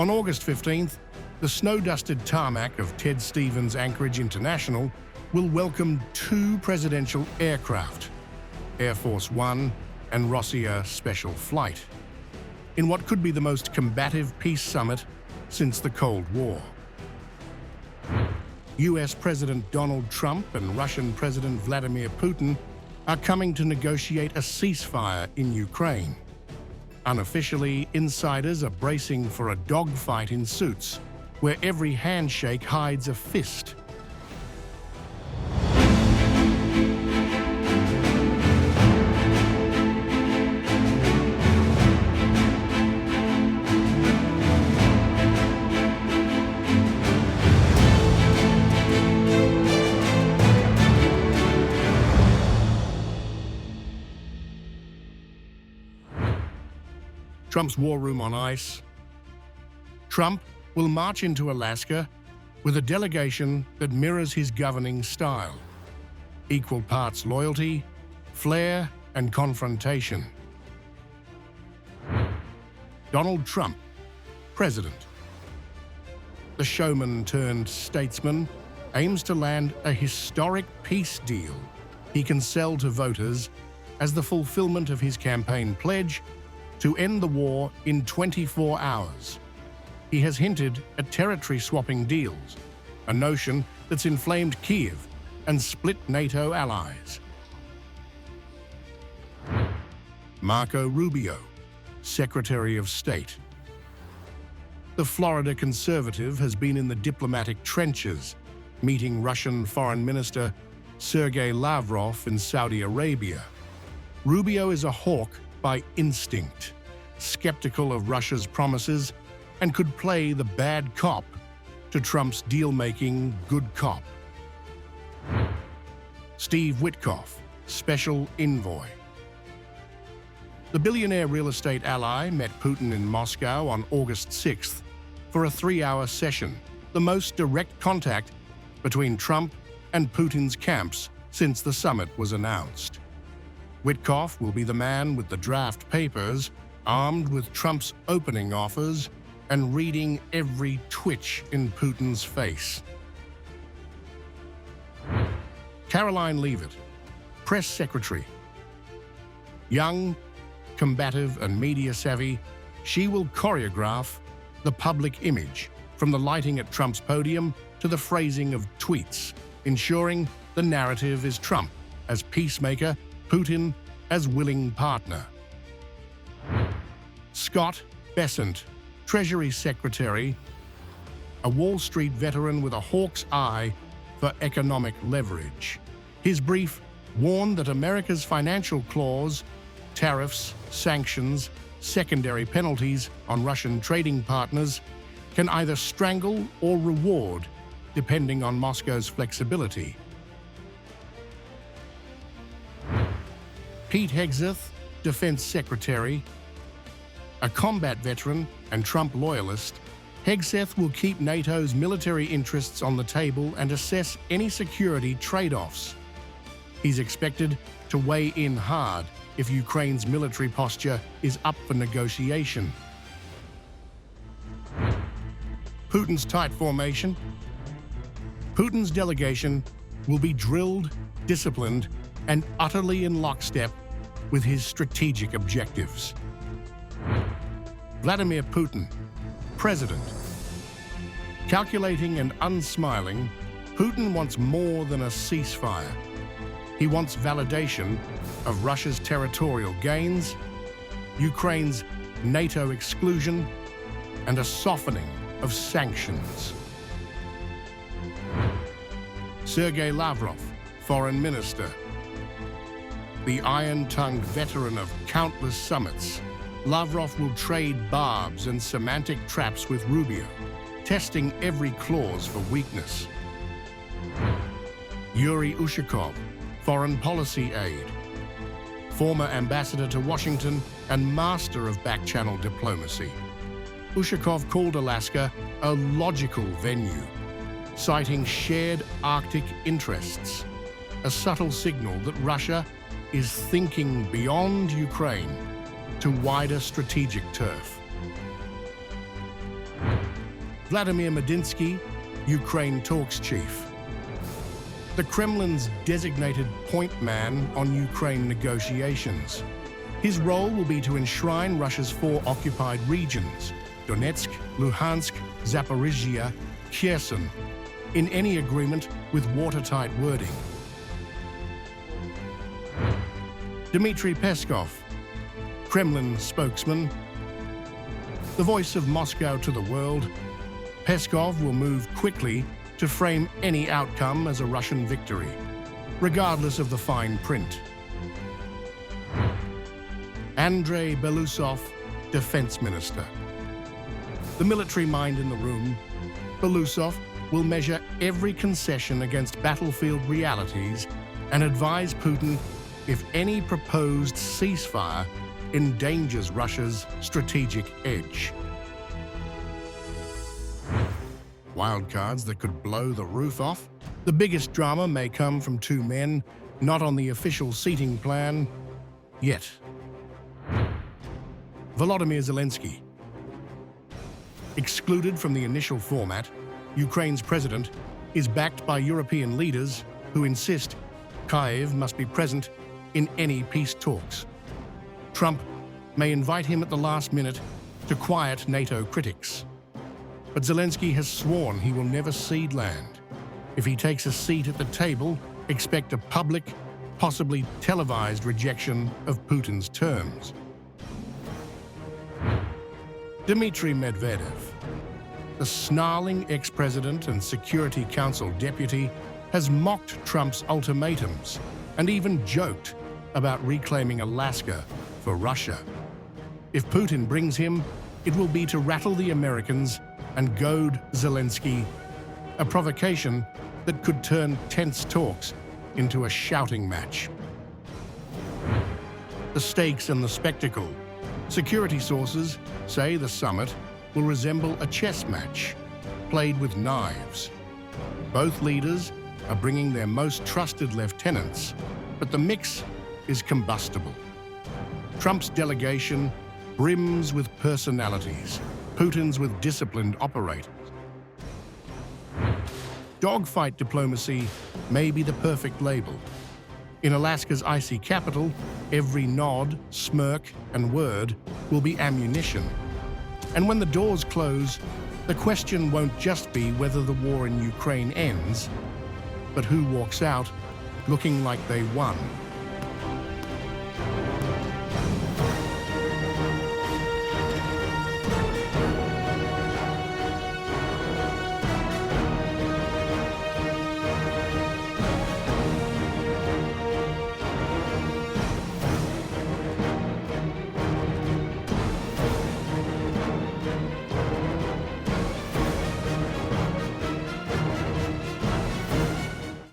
On August 15th, the snow-dusted tarmac of Ted Stevens Anchorage International will welcome two presidential aircraft, Air Force One and Rossiya Special Flight, in what could be the most combative peace summit since the Cold War. US President Donald Trump and Russian President Vladimir Putin are coming to negotiate a ceasefire in Ukraine. Unofficially, insiders are bracing for a dogfight in suits, where every handshake hides a fist. Trump's war room on ice. Trump will march into Alaska with a delegation that mirrors his governing style. Equal parts loyalty, flair, and confrontation. Donald Trump, President. The showman turned statesman aims to land a historic peace deal he can sell to voters as the fulfillment of his campaign pledge to end the war in 24 hours. He has hinted at territory-swapping deals, a notion that's inflamed Kyiv and split NATO allies. Marco Rubio, Secretary of State. The Florida conservative has been in the diplomatic trenches, meeting Russian Foreign Minister Sergei Lavrov in Saudi Arabia. Rubio is a hawk by instinct, skeptical of Russia's promises, and could play the bad cop to Trump's deal-making good cop. Steve Witkoff, Special Envoy. The billionaire real estate ally met Putin in Moscow on August 6th for a 3-hour session, the most direct contact between Trump and Putin's camps since the summit was announced. Witkoff will be the man with the draft papers, armed with Trump's opening offers and reading every twitch in Putin's face. Caroline Leavitt, Press Secretary. Young, combative, and media-savvy, she will choreograph the public image, from the lighting at Trump's podium to the phrasing of tweets, ensuring the narrative is Trump as peacemaker, Putin as willing partner. Scott Bessent, Treasury Secretary, a Wall Street veteran with a hawk's eye for economic leverage. His brief warned that America's financial clause, tariffs, sanctions, secondary penalties on Russian trading partners can either strangle or reward, depending on Moscow's flexibility. Pete Hegseth, Defense Secretary. A combat veteran and Trump loyalist, Hegseth will keep NATO's military interests on the table and assess any security trade-offs. He's expected to weigh in hard if Ukraine's military posture is up for negotiation. Putin's tight formation. Putin's delegation will be drilled, disciplined, and utterly in lockstep with his strategic objectives. Vladimir Putin, President. Calculating and unsmiling, Putin wants more than a ceasefire. He wants validation of Russia's territorial gains, Ukraine's NATO exclusion, and a softening of sanctions. Sergei Lavrov, Foreign Minister. The iron-tongued veteran of countless summits, Lavrov will trade barbs and semantic traps with Rubio, testing every clause for weakness. Yuri Ushakov, Foreign Policy Aide. Former ambassador to Washington and master of back-channel diplomacy. Ushakov called Alaska a logical venue, citing shared Arctic interests, a subtle signal that Russia is thinking beyond Ukraine to wider strategic turf. Vladimir Medinsky, Ukraine talks chief. The Kremlin's designated point man on Ukraine negotiations. His role will be to enshrine Russia's 4 occupied regions, Donetsk, Luhansk, Zaporizhia, Kherson, in any agreement with watertight wording. Dmitry Peskov, Kremlin spokesman. The voice of Moscow to the world, Peskov will move quickly to frame any outcome as a Russian victory, regardless of the fine print. Andrei Belousov, defense minister. The military mind in the room, Belousov will measure every concession against battlefield realities and advise Putin if any proposed ceasefire endangers Russia's strategic edge. Wildcards that could blow the roof off? The biggest drama may come from 2 men not on the official seating plan yet. Volodymyr Zelenskyy. Excluded from the initial format, Ukraine's president is backed by European leaders who insist Kyiv must be present in any peace talks. Trump may invite him at the last minute to quiet NATO critics. But Zelenskyy has sworn he will never cede land. If he takes a seat at the table, expect a public, possibly televised rejection of Putin's terms. Dmitry Medvedev. The snarling ex-president and Security Council deputy has mocked Trump's ultimatums and even joked about reclaiming Alaska for Russia. If Putin brings him, it will be to rattle the Americans and goad Zelenskyy, a provocation that could turn tense talks into a shouting match. The stakes and the spectacle. Security sources say the summit will resemble a chess match, played with knives. Both leaders are bringing their most trusted lieutenants, but the mix is combustible. Trump's delegation brims with personalities, Putin's with disciplined operators. Dogfight diplomacy may be the perfect label. In Alaska's icy capital, every nod, smirk, and word will be ammunition. And when the doors close, the question won't just be whether the war in Ukraine ends, but who walks out looking like they won.